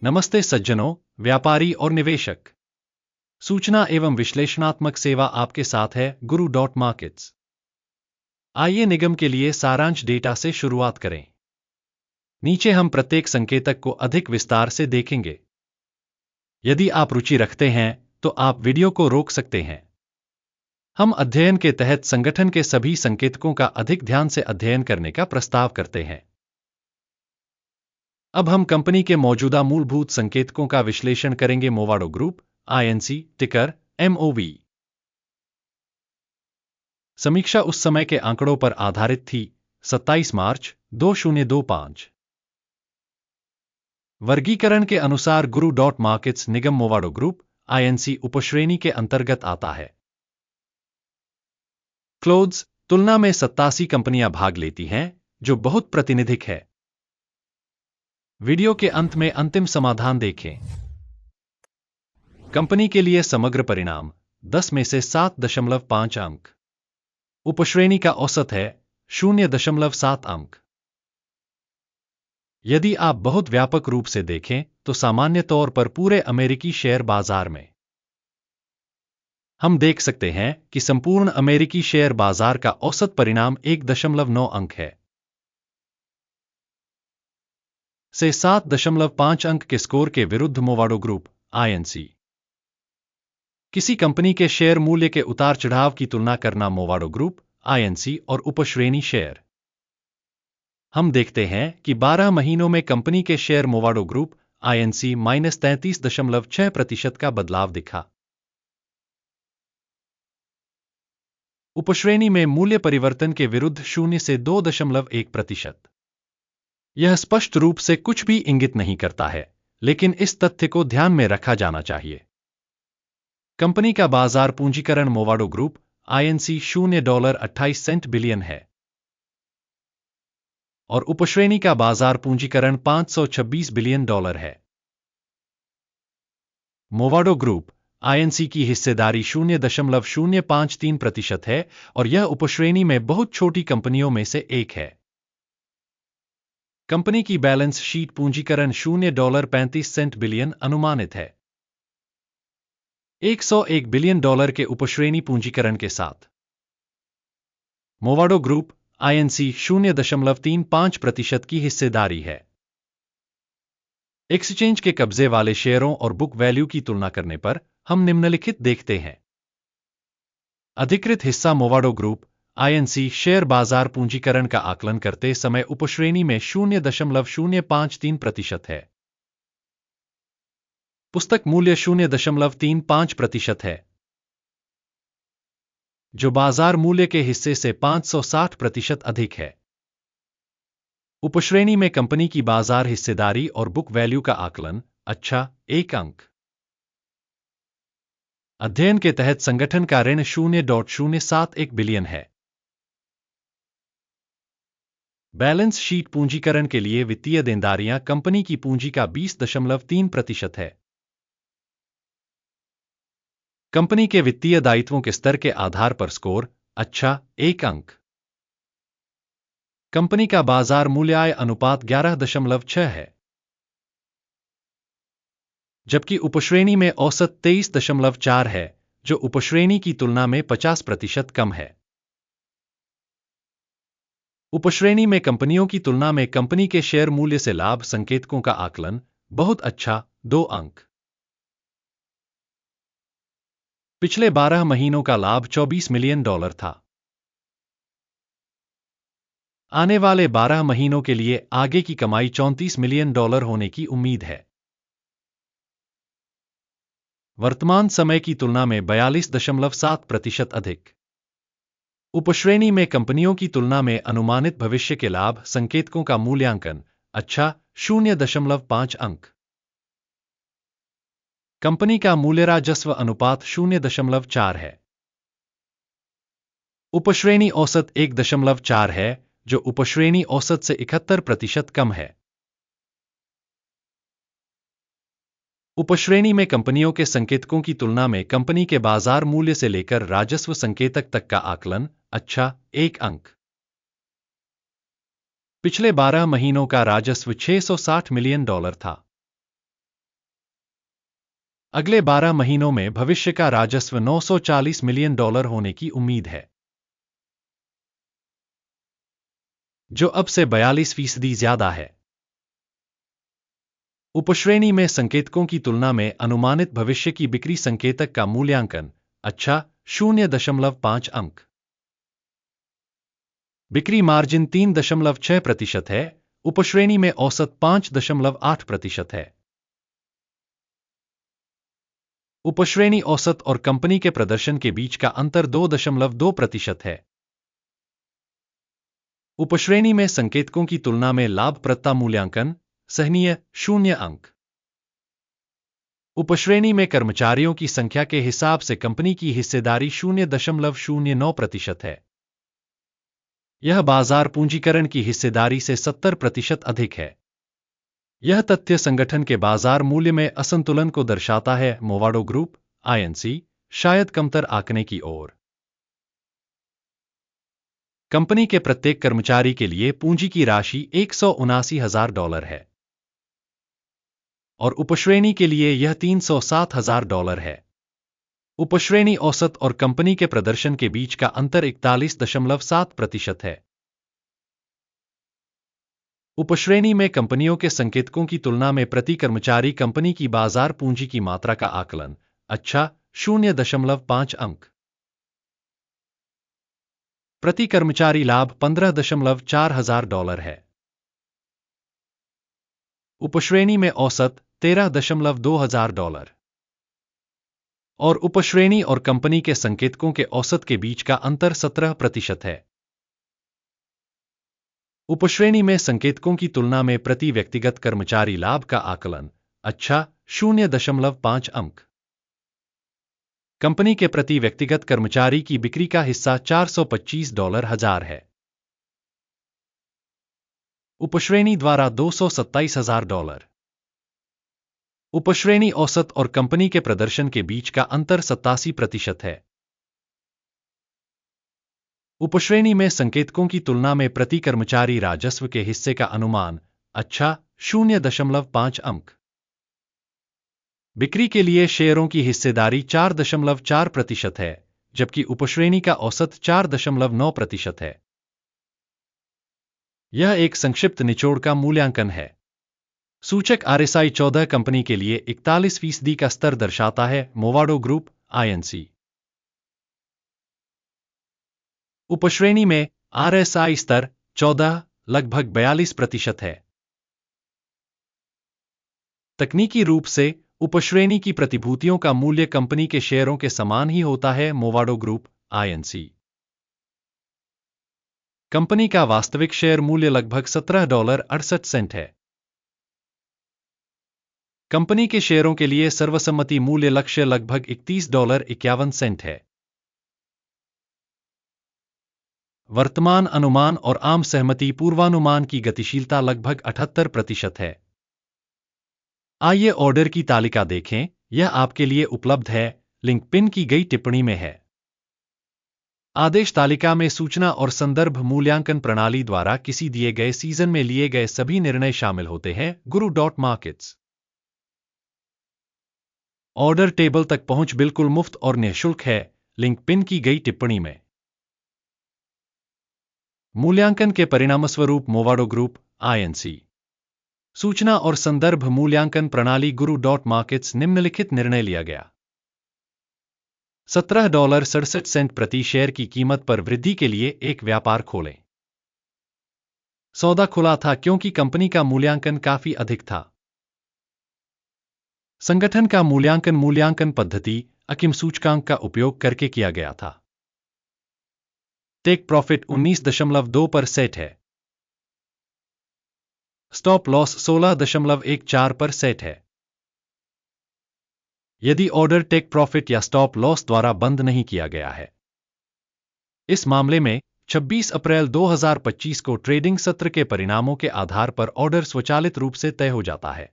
नमस्ते सज्जनों, व्यापारी और निवेशक। सूचना एवं विश्लेषणात्मक सेवा आपके साथ है गुरु डॉट मार्केट्स। आइए निगम के लिए सारांश डेटा से शुरुआत करें। नीचे हम प्रत्येक संकेतक को अधिक विस्तार से देखेंगे। यदि आप रुचि रखते हैं तो आप वीडियो को रोक सकते हैं। हम अध्ययन के तहत संगठन के सभी संकेतकों का अधिक ध्यान से अध्ययन करने का प्रस्ताव करते हैं। अब हम कंपनी के मौजूदा मूलभूत संकेतकों का विश्लेषण करेंगे। मोवाडो ग्रुप INC, टिकर MOV। समीक्षा उस समय के आंकड़ों पर आधारित थी, 27 मार्च 2025। वर्गीकरण के अनुसार गुरु डॉट मार्केट्स निगम मोवाडो ग्रुप INC उपश्रेणी के अंतर्गत आता है। क्लोज तुलना में 87 कंपनियां भाग लेती हैं, जो बहुत प्रातिनिधिक है। वीडियो के अंत में अंतिम समाधान देखें। कंपनी के लिए समग्र परिणाम 10 में से 7.5 अंक। उपश्रेणी का औसत है 0.7 अंक। यदि आप बहुत व्यापक रूप से देखें तो सामान्य तौर पर पूरे अमेरिकी शेयर बाजार में हम देख सकते हैं कि संपूर्ण अमेरिकी शेयर बाजार का औसत परिणाम 1.9 अंक है। से 7.5 अंक के स्कोर के विरुद्ध मोवाडो ग्रुप INC किसी कंपनी के शेयर मूल्य के उतार चढ़ाव की तुलना करना। मोवाडो ग्रुप INC और उपश्रेणी शेयर। हम देखते हैं कि 12 महीनों में कंपनी के शेयर मोवाडो ग्रुप INC -33.6% का बदलाव दिखा। उपश्रेणी में मूल्य परिवर्तन के विरुद्ध 0 से 2.1%। यह स्पष्ट रूप से कुछ भी इंगित नहीं करता है, लेकिन इस तथ्य को ध्यान में रखा जाना चाहिए। कंपनी का बाजार पूंजीकरण मोवाडो ग्रुप INC $0.28 बिलियन है और उपश्रेणी का बाजार पूंजीकरण $526 बिलियन है। मोवाडो ग्रुप INC की हिस्सेदारी 0.053% है और यह उपश्रेणी में बहुत छोटी कंपनियों में से एक है। कंपनी की बैलेंस शीट पूंजीकरण $0.35 बिलियन अनुमानित है। $101 बिलियन के उपश्रेणी पूंजीकरण के साथ मोवाडो ग्रुप INC 0.35% की हिस्सेदारी है। एक्सचेंज के कब्जे वाले शेयरों और बुक वैल्यू की तुलना करने पर हम निम्नलिखित देखते हैं। अधिकृत हिस्सा मोवाडो ग्रुप INC शेयर बाजार पूंजीकरण का आकलन करते समय उपश्रेणी में 0.053% है। पुस्तक मूल्य 0.35% है, जो बाजार मूल्य के हिस्से से 560% अधिक है। उपश्रेणी में कंपनी की बाजार हिस्सेदारी और बुक वैल्यू का आकलन 1 अंक। अध्ययन के तहत संगठन का ऋण 0.071 बिलियन है। बैलेंस शीट पूंजीकरण के लिए वित्तीय देनदारियां कंपनी की पूंजी का 20.3% है। कंपनी के वित्तीय दायित्वों के स्तर के आधार पर स्कोर 1 अंक। कंपनी का बाजार मूल्य अनुपात 11.6 है, जबकि उपश्रेणी में औसत 23.4 है, जो उपश्रेणी की तुलना में 50% कम है। उपश्रेणी में कंपनियों की तुलना में कंपनी के शेयर मूल्य से लाभ संकेतकों का आकलन बहुत अच्छा 2 अंक। पिछले 12 महीनों का लाभ $24 मिलियन था। आने वाले 12 महीनों के लिए आगे की कमाई $34 मिलियन होने की उम्मीद है। वर्तमान समय की तुलना में 42.7% अधिक। उपश्रेणी में कंपनियों की तुलना में अनुमानित भविष्य के लाभ संकेतकों का मूल्यांकन 0.5 अंक। कंपनी का मूल्य राजस्व अनुपात 0.4 है। उपश्रेणी औसत 1.4 है, जो उपश्रेणी औसत से 71% कम है। उपश्रेणी में कंपनियों के संकेतकों की तुलना में कंपनी के बाजार मूल्य से लेकर राजस्व संकेतक तक का आकलन 1 अंक। पिछले 12 महीनों का राजस्व $660 मिलियन था। अगले 12 महीनों में भविष्य का राजस्व $940 मिलियन होने की उम्मीद है, जो अब से 42% ज्यादा है। उपश्रेणी में संकेतकों की तुलना में अनुमानित भविष्य की बिक्री संकेतक का मूल्यांकन अच्छा 0.5 अंक। बिक्री मार्जिन 3.6% है, उपश्रेणी में औसत 5.8% है। उपश्रेणी औसत और कंपनी के प्रदर्शन के बीच का अंतर 2.2% है। उपश्रेणी में संकेतकों की तुलना में लाभप्रदता मूल्यांकन सहनीय 0 अंक। उपश्रेणी में कर्मचारियों की संख्या के हिसाब से कंपनी की हिस्सेदारी 0.09% है। यह बाजार पूंजीकरण की हिस्सेदारी से 70% अधिक है। यह तथ्य संगठन के बाजार मूल्य में असंतुलन को दर्शाता है। मोवाडो ग्रुप आईएनसी शायद कमतर आंकने की ओर। कंपनी के प्रत्येक कर्मचारी के लिए पूंजी की राशि $179,000 है और उपश्रेणी के लिए यह $307,000 है। उपश्रेणी औसत और कंपनी के प्रदर्शन के बीच का अंतर 41.7% है। उपश्रेणी में कंपनियों के संकेतकों की तुलना में प्रति कर्मचारी कंपनी की बाजार पूंजी की मात्रा का आकलन अच्छा 0.5 अंक। प्रति कर्मचारी लाभ $15,400 है। उपश्रेणी में औसत $13,200 और उपश्रेणी और कंपनी के संकेतकों के औसत के बीच का अंतर 17% है। उपश्रेणी में संकेतकों की तुलना में प्रति व्यक्तिगत कर्मचारी लाभ का आकलन अच्छा 0.5 अंक। कंपनी के प्रति व्यक्तिगत कर्मचारी की बिक्री का हिस्सा $425,000 है। उपश्रेणी द्वारा $227,000। उपश्रेणी औसत और कंपनी के प्रदर्शन के बीच का अंतर 87% है। उपश्रेणी में संकेतकों की तुलना में प्रति कर्मचारी राजस्व के हिस्से का अनुमान अच्छा 0.5 अंक। बिक्री के लिए शेयरों की हिस्सेदारी 4.4% है, जबकि उपश्रेणी का औसत 4.9% है। यह एक संक्षिप्त निचोड़ का मूल्यांकन है। सूचक RSI 14 कंपनी के लिए 41% का स्तर दर्शाता है। मोवाडो ग्रुप आईएनसी उपश्रेणी में RSI स्तर 14 लगभग 42% है। तकनीकी रूप से उपश्रेणी की प्रतिभूतियों का मूल्य कंपनी के शेयरों के समान ही होता है। मोवाडो ग्रुप आईएनसी कंपनी का वास्तविक शेयर मूल्य लगभग $17.68 है। कंपनी के शेयरों के लिए सर्वसम्मति मूल्य लक्ष्य लगभग $31.51 है। वर्तमान अनुमान और आम सहमति पूर्वानुमान की गतिशीलता लगभग 78% है। आइए ऑर्डर की तालिका देखें, यह आपके लिए उपलब्ध है, लिंक पिन की गई टिप्पणी में है। आदेश तालिका में सूचना और संदर्भ मूल्यांकन प्रणाली द्वारा किसी दिए गए सीजन में लिए गए सभी निर्णय शामिल होते हैं। guru.markets ऑर्डर टेबल तक पहुंच बिल्कुल मुफ्त और निःशुल्क है, लिंक पिन की गई टिप्पणी में। मूल्यांकन के परिणामस्वरूप मोवाडो ग्रुप आईएनसी सूचना और संदर्भ मूल्यांकन प्रणाली guru.markets निम्नलिखित निर्णय लिया गया। $17.67 प्रति शेयर की कीमत पर वृद्धि के लिए एक व्यापार खोलें। सौदा खुला था क्योंकि कंपनी का मूल्यांकन काफी अधिक था। संगठन का मूल्यांकन पद्धति अकिम सूचकांक का उपयोग करके किया गया था। टेक प्रॉफिट 19.2 पर सेट है। स्टॉप लॉस 16.14 पर सेट है। यदि ऑर्डर टेक प्रॉफिट या स्टॉप लॉस द्वारा बंद नहीं किया गया है, इस मामले में 26 अप्रैल 2025 को ट्रेडिंग सत्र के परिणामों के आधार पर ऑर्डर स्वचालित रूप से तय हो जाता है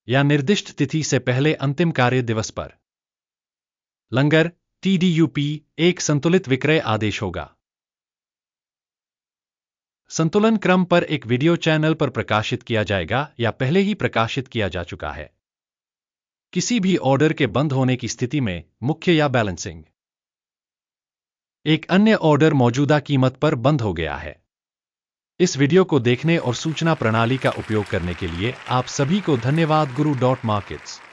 या निर्दिष्ट तिथि से पहले अंतिम कार्य दिवस पर। लंगर TDUP एक संतुलित विक्रय आदेश होगा। संतुलन क्रम पर एक वीडियो चैनल पर प्रकाशित किया जाएगा या पहले ही प्रकाशित किया जा चुका है। किसी भी ऑर्डर के बंद होने की स्थिति में मुख्य या बैलेंसिंग। एक अन्य ऑर्डर मौजूदा कीमत पर बंद हो गया है। इस वीडियो को देखने और सूचना प्रणाली का उपयोग करने के लिए आप सभी को धन्यवाद। Guru.Markets